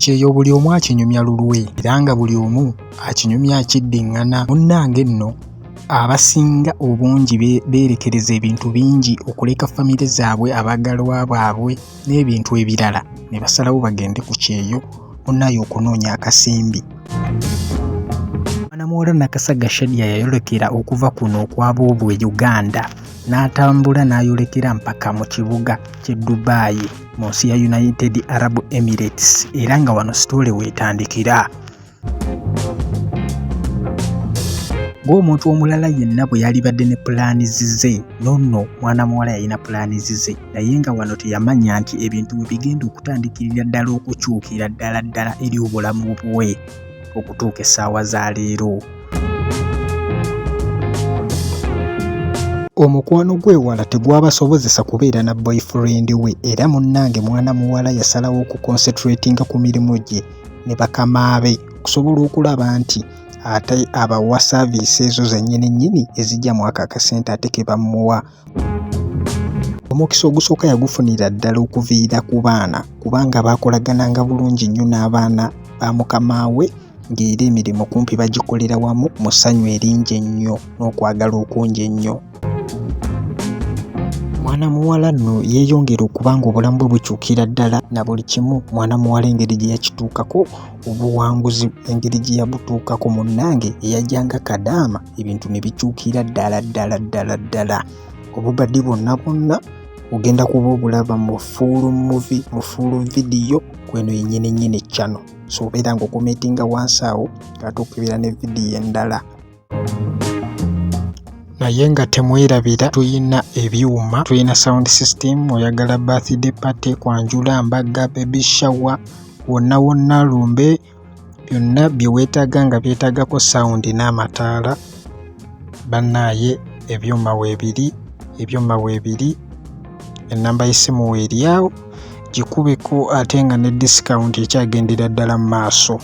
ekyeyo buli omu akinyumya lulwe era nga buli omu akinyumya akiddiŋŋana. Munnange nno abasinga obungi beerekereza ebintu bingi okuleka famire zaabwe, abaagalwa baabwe n'ebintu ebirala ne basalawo bagende ku kyeyo munnaye okunoonya akasimbi. Mwana muwala Nakasaga Shadia yayolekera okuva kuno okwa Buubwe Uganda n'atambula n'ayolekera mpaka mu kibuga ky'e Dubai mu nsi ya United Arab Emirates era nga wano sitoole weetandikira. Ng'omuntu omulala yenna bwe yalibadde ne pulaanizi ze, nonno mwana muwala yalina pulaanizi ze naye nga wano teyamanya nti ebintu bwe bigenda okutandikirira ddala okukyukira ddala eri obulamu bwe okutuuka essaawa za leero. Omukwano gw'ewala tegwabasobozesa kubeera na boyfriend we era munnange mwana muwala yasalawo okuconcentratinga ku mirimu gye ne bakama be okusobola okulaba nti ate abawa saaviisi ezo zennyini ezijja mu akakasente ate ke bamuwa. Omukisa ogusooka yagufunira ddala okuviira ku baana kubanga baakolagananga bulungi nnyo n'abaana ba mukama we ng'era emirimu kumpi bagikolera wamu mu ssanyu eringi ennyo n'okwagala okungi ennyo. Mwana muwala nno yeeyongera okubanga obulamu bwe bukyukira ddala na buli kimu. Mwana muwala engeri gye yakituukako, obuwanguzi engeri gye yabutuukako munnange eyajjanga kadaama ebintu ne bikyukira ddala. Obubadde bwonna ogenda kuba obulaba mu full video kweno yennyini channel. So obeera ng'okomentinga wansi awo ate okubira ne vidiyo endala. Naye nga temwerabira tuyina ebyuma, tuyina sound system, oyagala birthday party, kwanjula, mbagga, baby shower, wonna lumbe, byonna bye weetaaga nga byetaagako sound n'amataala. Bannaaye ebyuma weebiri, ennamba y'essimu weeri awo, gikubeko ate nga ne discount ekyagendera ddala mu maaso.